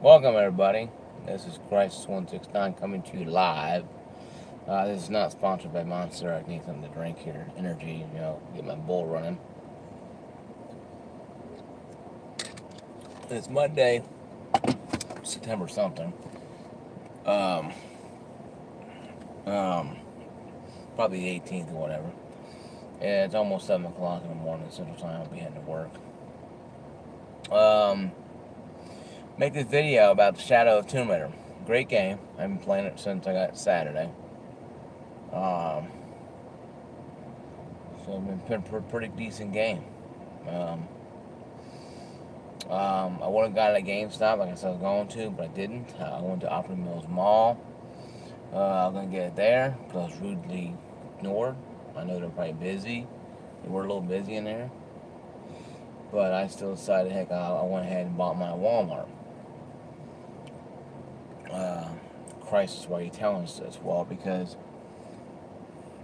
Welcome, everybody. This is Crisis169 coming to you live. This is not sponsored by Monster. I need something to drink here. Energy, get my bull running. It's Monday, September something. Um, um, Probably the 18th or whatever. And it's almost 7 o'clock in the morning Central Time. I'll be heading to work. Um, make this video about the Shadow of Tomb Raider. Great game. I've been playing it since I got it Saturday. Um, so it's been a pretty decent game. Um, I would have got it at GameStop like I said I was going to, but I didn't. I went to Opry Mills Mall. I was going to get it there, but I was rudely ignored. I know they're probably busy. They were a little busy in there. But I still decided, heck, I went ahead and bought my Walmart. Crisis, why are you telling us this? Well, because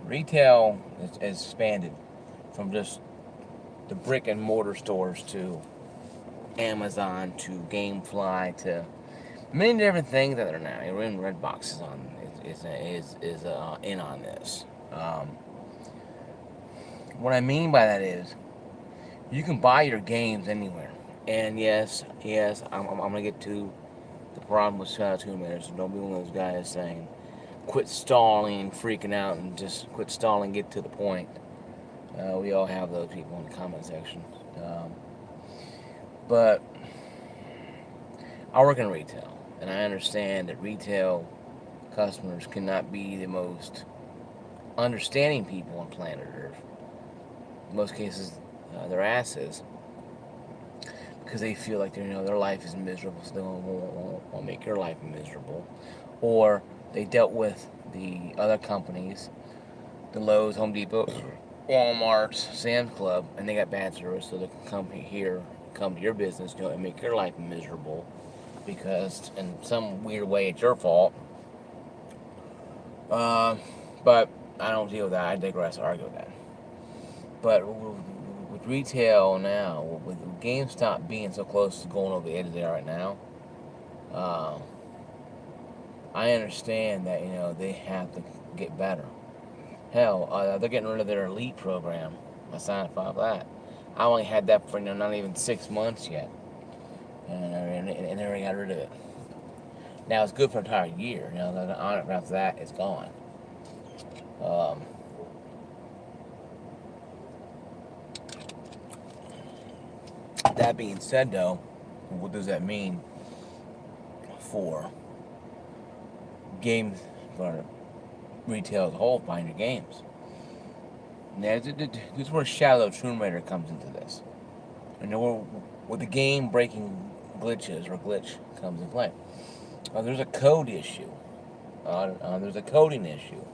retail is expanded from just the brick and mortar stores to Amazon to GameFly to many different things that are now. Even Redbox is in on this. What I mean by that is you can buy your games anywhere. And yes, I'm gonna get to the problem with Tomb Raider. So don't be one of those guys saying quit stalling, freaking out, and just quit stalling, get to the point. We all have those people in the comment section. But I work in retail, and I understand that retail customers cannot be the most understanding people on planet Earth. In most cases, they're asses because they feel like their life is miserable, so they won't make your life miserable. Or they dealt with the other companies, the Lowe's, Home Depot, Walmart, Sam's Club, and they got bad service, so they can come to your business, and make your life miserable because in some weird way it's your fault. But I don't deal with that. I digress. I argue with that. But with retail now, with GameStop being so close to going over the edge they are right now, uh, I understand that they have to get better. Hell, they're getting rid of their elite program. I signed up for that. I only had that for not even 6 months yet, and they already got rid of it. Now it's good for an entire year. After that, it's gone. Um, that being said, though, what does that mean for games, for retail as a whole, buying your games? Now, this is where Shadow of Tomb Raider comes into this. And where the game-breaking glitches or glitch comes into play. There's a code issue. There's a coding issue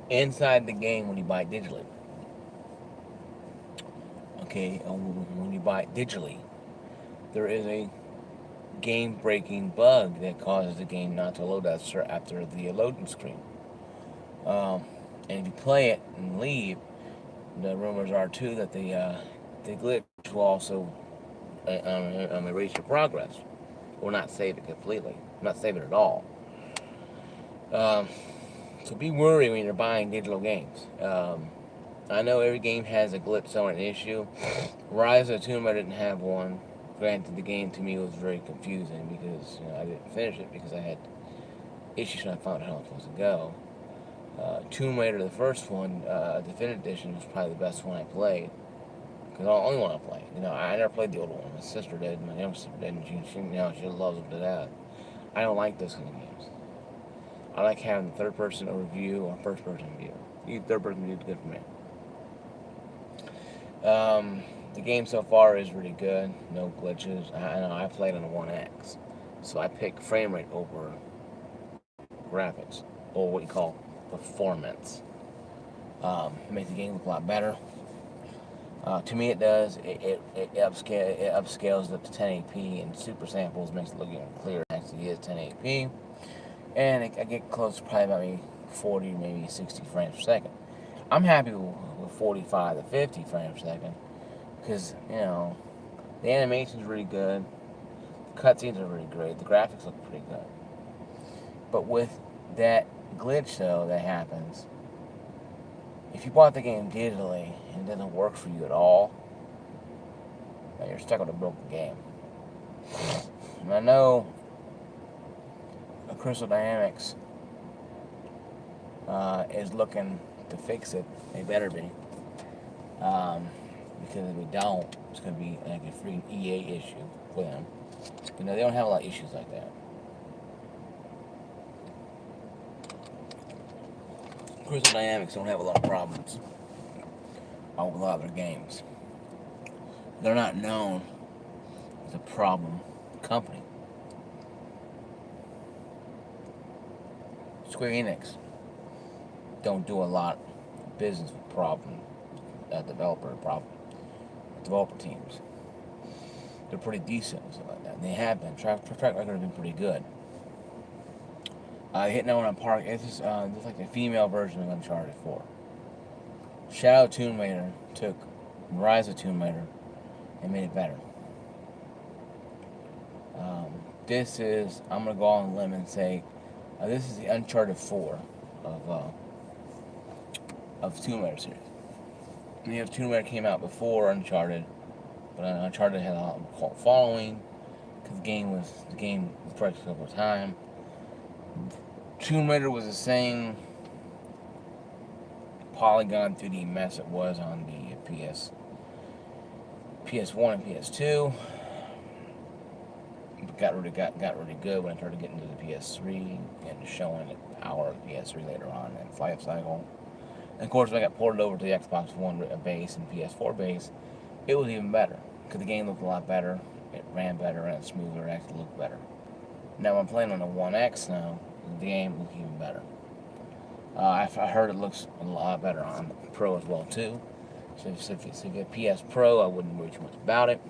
inside the game when you buy it digitally. Okay, when you buy it digitally, there is a game-breaking bug that causes the game not to load after the loading screen. And if you play it and leave, the rumors are too that the glitch will also erase your progress, or not save it completely, not save it at all. Um, so be worried when you're buying digital games. I know every game has a glitch or an issue. Rise of the Tomb Raider didn't have one. Granted, the game to me was very confusing because I didn't finish it because I had issues when I found out how I was supposed to go. Tomb Raider, the first one, Definitive Edition, was probably the best one I played. Because the only one I played. I never played the older one. My sister did, my younger sister did, and she loves them to death. I don't like those kind of games. I like having the third-person review or first-person view. Third-person view is good for me. The game so far is really good. No glitches. I know I played on a 1X, so I pick frame rate over graphics, or what you call performance. It makes the game look a lot better. To me, it does. It upscales up to 1080p, and super samples makes it look even clearer. It actually is 1080p, and I get close to probably about maybe 40, maybe 60 frames per second. I'm happy with 45 to 50 frames per second because the animation's really good. Cutscenes are really great. The graphics look pretty good. But with that glitch, though, that happens, if you bought the game digitally and it doesn't work for you at all, then you're stuck with a broken game. And I know Crystal Dynamics is looking to fix it. They better be. Because if we don't, it's going to be like a free EA issue for them. You know, they don't have a lot of issues like that. Crystal Dynamics don't have a lot of problems with a lot of their games. They're not known as a problem company. Square Enix don't do a lot of business with developer teams. They're pretty decent and stuff like that. And they have been. Track record has been pretty good. Hitting that one on Park. It's like the female version of Uncharted 4. Shadow Tomb Raider took Rise of Tomb Raider and made it better. This is, I'm going to go on a limb and say, this is the Uncharted 4 of Tomb Raider series. And you have Tomb Raider came out before Uncharted, but Uncharted had a lot of cult following because the game was corrected over time. Tomb Raider was the same polygon 3D mess it was on the PS1 and PS2. Got really good when I started getting to the PS3 and showing the power of the PS3 later on in life cycle. And of course, when I got ported over to the Xbox One base and PS4 base, it was even better because the game looked a lot better. It ran better, ran smoother, it actually looked better. Now, when I'm playing on the One X now, the game looks even better. I heard it looks a lot better on Pro as well too. So if you get PS Pro, I wouldn't worry too much about it.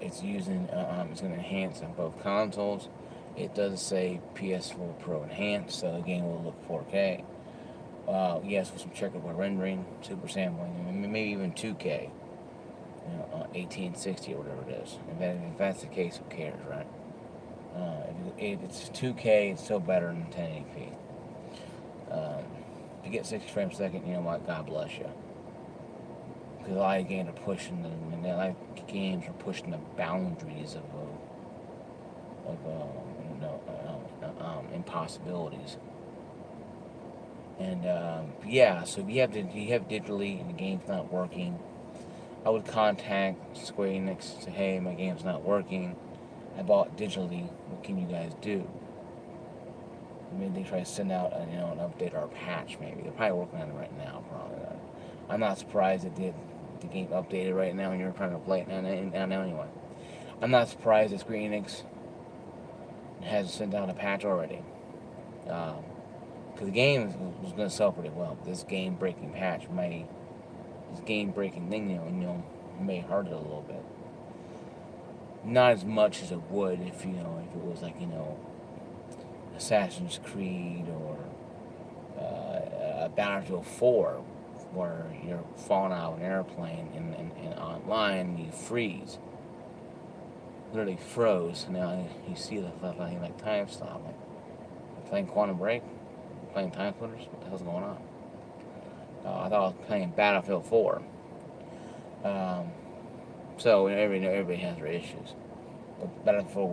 It's going to enhance on both consoles. It does say PS4 Pro Enhanced, so the game will look 4K. Yes, with some checkerboard rendering, super sampling, maybe even 2K, 1860 or whatever it is. If that's the case, who cares, right? If it's 2K, it's still better than 1080p. If you get 60 frames per second, you know what? God bless you. Because a lot of games are pushing the boundaries of impossibilities. And so if you have digitally and the game's not working, I would contact Square Enix and say, hey, my game's not working. I bought digitally. What can you guys do? Maybe they try to send out an update or a patch. Maybe they're probably working on it right now. Probably. I'm not surprised that the game updated right now and you're trying to play it now anyway. I'm not surprised that Square Enix has sent out a patch already. Because the game was going to sell pretty well. This game-breaking patch may hurt it a little bit. Not as much as it would if it was like Assassin's Creed or Battlefield 4, where you're falling out of an airplane and online you freeze. Literally froze. Now you see the thing like time stop. Like, playing Quantum Break, playing Time Splitters. What the hell's going on? I thought I was playing Battlefield 4. So everybody has their issues. But Battlefield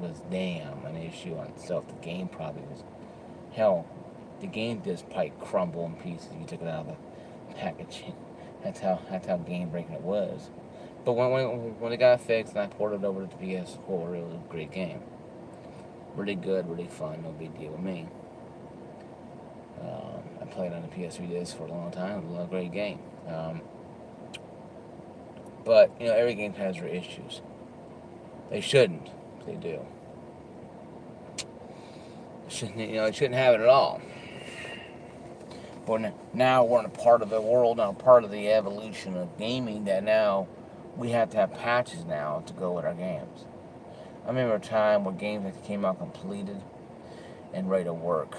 was damn an issue on itself. The game probably was hell. The game just probably crumble in pieces if you took it out of the packaging. That's how game breaking it was. But when it got fixed and I ported it over to the PS4, it was a great game. Really good, really fun, no big deal with me. I played on the PS3 disc for a long time. It was a great game. But every game has their issues. They shouldn't. They do. They shouldn't have it at all. But now we're in a part of the world, now part of the evolution of gaming, that now we have to have patches now to go with our games. I remember a time where games that came out completed and ready to work.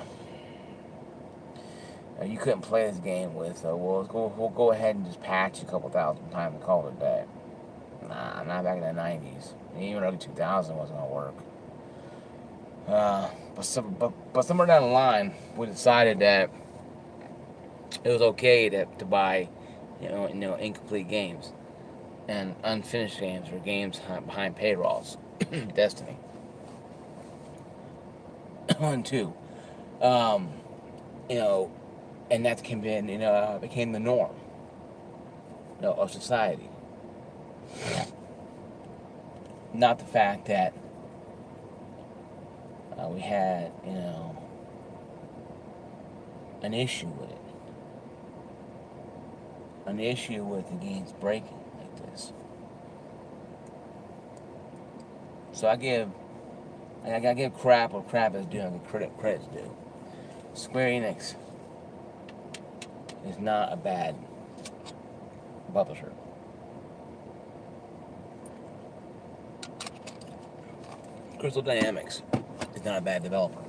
You couldn't play this game with, we'll go ahead and just patch a couple thousand times and call it a day. Nah, not back in the 90s. even early 2000 wasn't gonna work. But somewhere down the line, we decided that it was okay to buy, incomplete games and unfinished games or games behind paywalls. Destiny 1, 2, um, you know, and that became the norm, of society. Not the fact that we had, an issue with it, an issue with the games breaking like this. So I gotta give crap what crap is due, and credit's due. Square Enix is not a bad publisher. Crystal Dynamics is not a bad developer.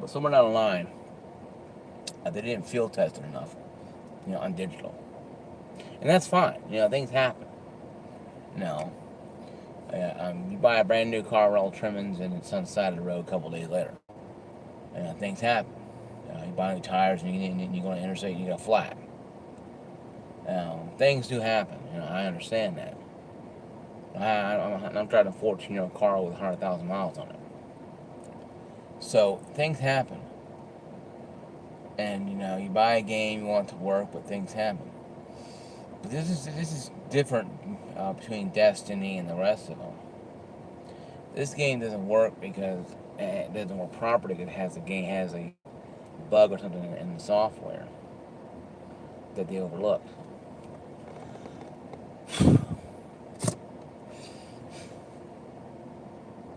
But somewhere down the line, they didn't field test it enough, on digital. And that's fine. Things happen. You buy a brand new car, roll trimmings, and it's on the side of the road a couple days later. Things happen. You buy new tires, and you go on the interstate, and you got flat. Things do happen. I understand that. I'm driving a 14-year-old car with 100,000 miles on it. So things happen. And you buy a game, you want it to work, but things happen. But this is different between Destiny and the rest of them. This game doesn't work because it doesn't work properly because the game has a bug or something in the software that they overlooked.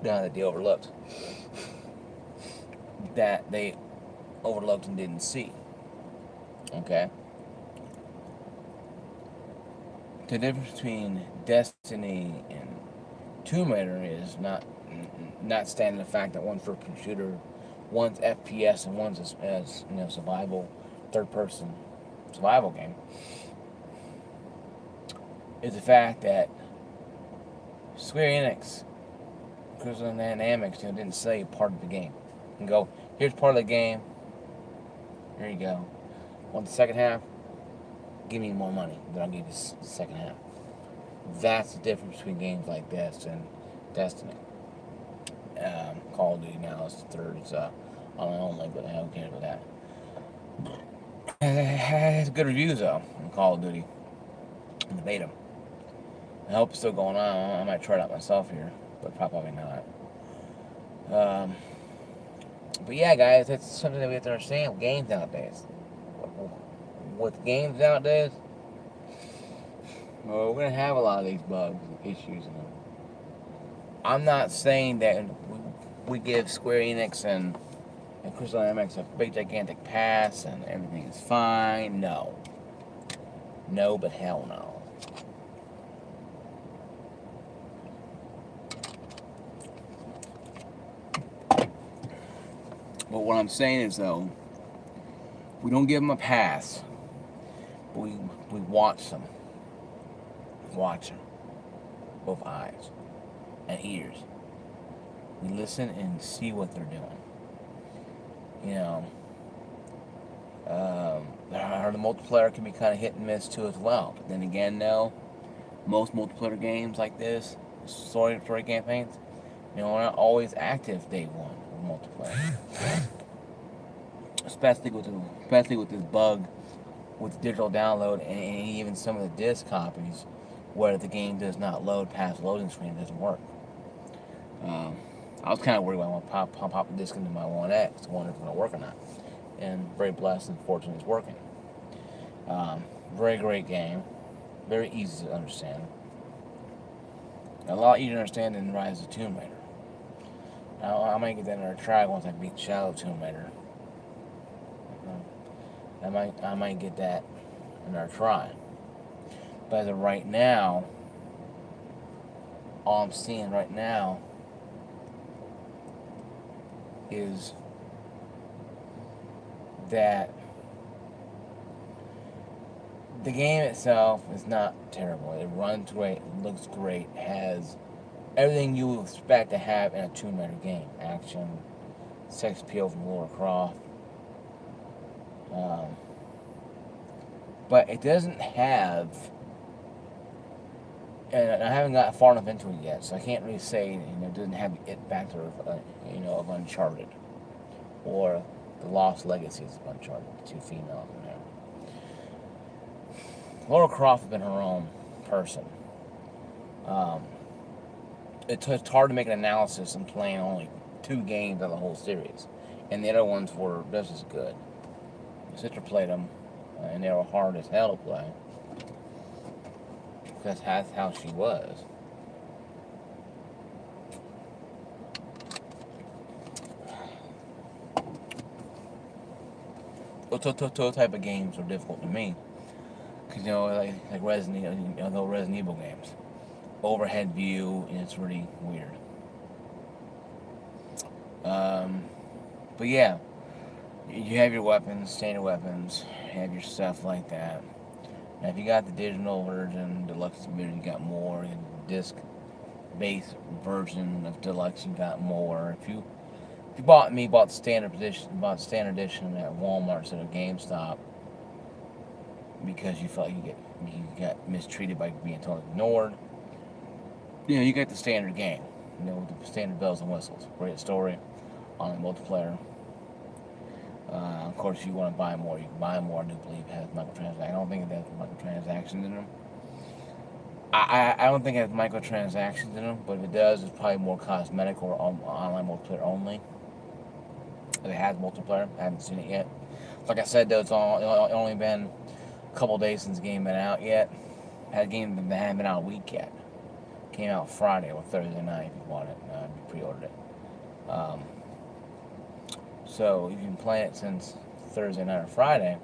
That they overlooked. That they overlooked and didn't see. Okay? The difference between Destiny and Tomb Raider is not standing the fact that one's first shooter, one's FPS, and one's as survival, third-person survival game. Is the fact that Square Enix, Crystal Dynamics, didn't say part of the game. And go, here's part of the game. Here you go. Want the second half? Give me more money, then I'll give you the second half. That's the difference between games like this and Destiny. Call of Duty now is the third. It's online only, but I don't care about that. It has good reviews though on Call of Duty in the beta. I hope it's still going on. I might try it out myself here, but probably not. But yeah, guys, that's something that we have to understand with games nowadays. With games nowadays, well, we're gonna have a lot of these bugs and issues in them. I'm not saying that we give Square Enix and Crystal Dynamics a big gigantic pass and everything is fine. No, but hell no. But what I'm saying is though, we don't give them a pass. We watch them. Watch them. Both eyes and ears. We listen and see what they're doing. The multiplayer can be kind of hit and miss too as well. But then again, no, most multiplayer games like this, story campaigns, we're not always active day one with multiplayer. Especially with this bug with digital download and even some of the disc copies where the game does not load past loading screen, it doesn't work. I was kind of worried when I pop the disc into my One X, wondering if it's going to work or not. And very blessed and fortunate it's working. Very great game. Very easy to understand. A lot easier to understand than Rise of Tomb Raider. Now, I might get that another try once I beat Shadow Tomb Raider. I might get that another try. But as of right now, all I'm seeing right now is that The game itself is not terrible. It runs great, it looks great, has everything you would expect to have in a Tomb Raider game. Action, sex appeal from Lara Croft. Um, but it doesn't have, and I haven't got far enough into it yet, so I can't really say, it doesn't have the it factor of, of Uncharted, or the Lost Legacies of Uncharted, the two females in there. Lara Croft has been her own person. Um, it's hard to make an analysis and playing only 2 games of the whole series, and the other ones were just as good. My sister played them, and they were hard as hell to play, because that's how she was. Those type of games are difficult to me, because like Resident, the Resident Evil games, overhead view, and it's really weird. But yeah, you have your weapons, standard weapons, you have your stuff like that. Now, if you got the digital version, deluxe version, you got more. The disc-based version of deluxe, you got more. If you bought the standard edition at Walmart instead of GameStop because you felt you got mistreated by being totally ignored, you get the standard game. With the standard bells and whistles. Great story, online multiplayer. Of course, you want to buy more, you can buy more. I do believe it has microtransactions. I don't think it has microtransactions in them. I don't think it has microtransactions in them, but if it does, it's probably more cosmetic or online multiplayer only. If it has multiplayer, I haven't seen it yet. Like I said, though, it's only been a couple days since the game been out yet. Had a game that hasn't been out a week yet. Came out Friday or Thursday night if you bought it. If you pre-ordered it. So if you've been playing it since Thursday night or Friday,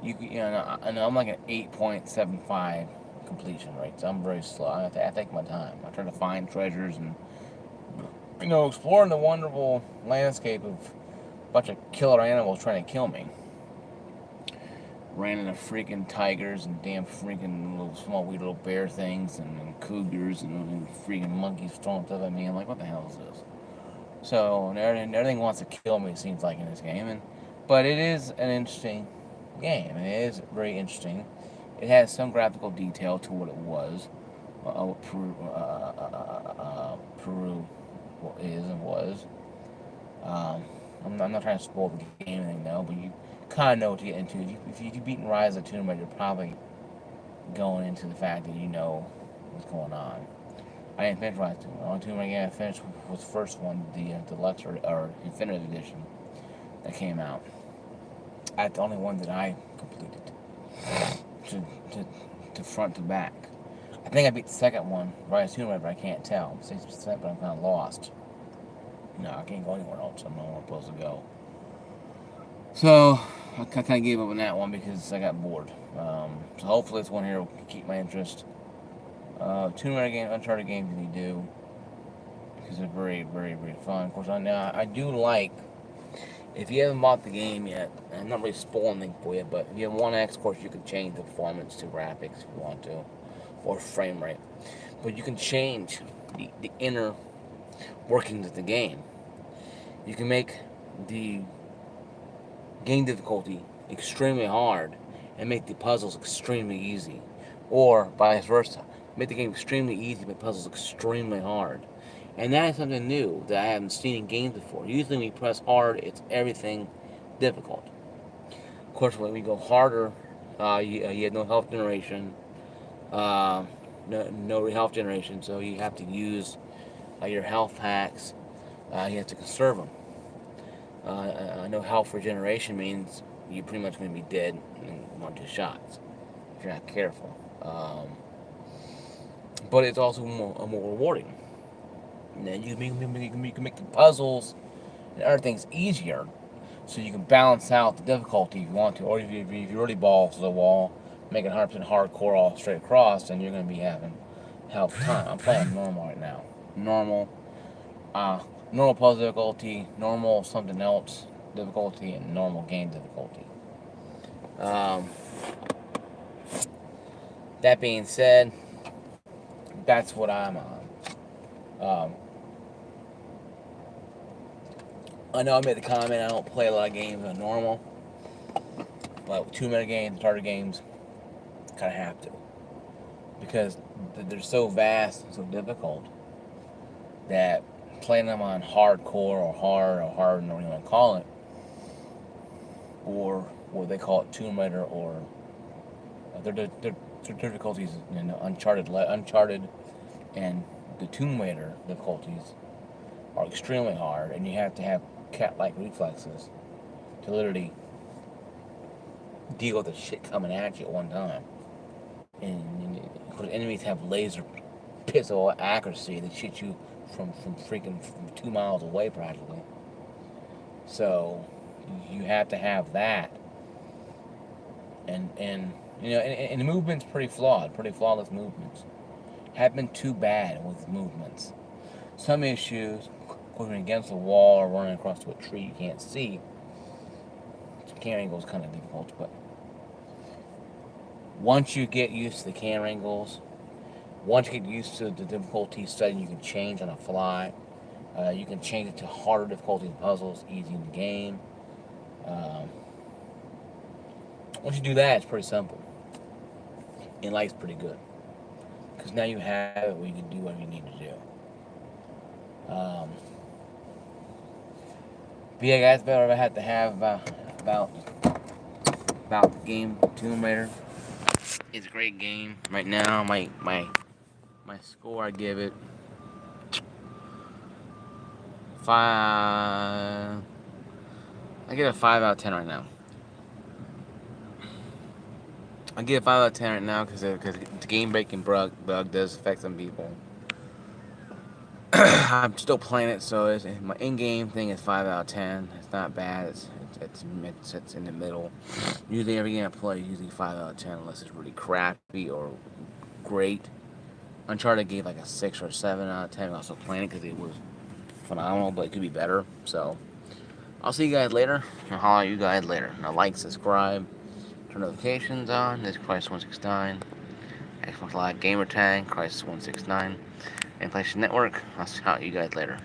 I'm like an 8.75 completion rate. So I'm very slow. I take my time. I try to find treasures and exploring the wonderful landscape of a bunch of killer animals trying to kill me. Ran into freaking tigers and damn freaking little bear things and cougars and freaking monkeys throwing stuff at me. I'm like, what the hell is this? So, and everything wants to kill me, it seems like, in this game. But it is an interesting game. It is very interesting. It has some graphical detail to what it was. What Peru is and was. I'm not trying to spoil the game or anything, though, but you kind of know what to get into. If you've beaten Rise of the Tomb Raider, you're probably going into the fact that you know what's going on. I didn't finish Rise of the Tomb Raider. The only Tomb Raider I finished was the first one, the deluxe or Definitive Edition that came out. That's the only one that I completed to front to back. I think I beat the second one, Rise of the Tomb Raider, but I can't tell. 60%, but I'm kind of lost. No, I can't go anywhere else. I'm nowhere supposed to go. So, I kind of gave up on that one because I got bored. So hopefully this one here will keep my interest. Tomb Raider games, Uncharted games you do, because they're very, very, very fun. Of course, I do like, if you haven't bought the game yet, I'm not really spoiling anything for you, but if you have One X, of course, you can change the performance to graphics if you want to, or frame rate. But you can change the inner workings of the game. You can make the game difficulty extremely hard and make the puzzles extremely easy, or vice versa, make the game extremely easy, make puzzles extremely hard. And that is something new that I haven't seen in games before. Usually when you press hard, it's everything difficult. Of course, when we go harder, you have no health generation, no health generation, so you have to use your health packs. You have to conserve them. No health regeneration means you're pretty much going to be dead in 1 or 2 shots if you're not careful. But it's also more rewarding. And then you can make the puzzles and other things easier, so you can balance out the difficulty if you want to. Or if you really balls to the wall, make it 100% hardcore all straight across, then you're going to be having hell of a time. I'm playing normal right now. Normal puzzle difficulty, normal something else difficulty, and normal game difficulty. That being said, that's what I'm on. Um, I know I made the comment I don't play a lot of games on normal, but 2-minute games, starter games, kind of have to, because they're so vast and so difficult that playing them on hardcore or hard, whatever you want to call it, or what they call it, Tomb Raider, or their difficulties in Uncharted, and the Tomb Raider difficulties are extremely hard, and you have to have cat-like reflexes to literally deal with the shit coming at you at one time. And of course, enemies have laser pistol accuracy that shoot you from freaking 2 miles away practically. So you have to have that, and and the movement's pretty flawless movements. Haven't been too bad with movements. Some issues, going against the wall or running across to a tree you can't see. Camera angle's kind of difficult, but once you get used to the camera angles, once you get used to the difficulty setting, you can change on the fly. You can change it to harder difficulty in puzzles, easy in the game. Once you do that, it's pretty simple. And life's pretty good. Because now you have it where you can do what you need to do. But yeah, guys, better I had to have about the game Tomb Raider. It's a great game. Right now, my score, I give it 5. I give it a 5 out of 10 right now. I give it a 5 out of 10 right now because the game-breaking bug does affect some people. I'm still playing it, so my in-game thing is 5 out of 10. It's not bad. It's in the middle. Usually every game I play is usually 5 out of 10 unless it's really crappy or great. Uncharted gave like a 6 or 7 out of 10. I'm also playing it because it was phenomenal, but it could be better. So I'll see you guys later. I'll holler at you guys later. Now like, subscribe, turn notifications on. This is Crisis169. Xbox Live Gamertag, Crisis169. And PlayStation Network. I'll see you guys later.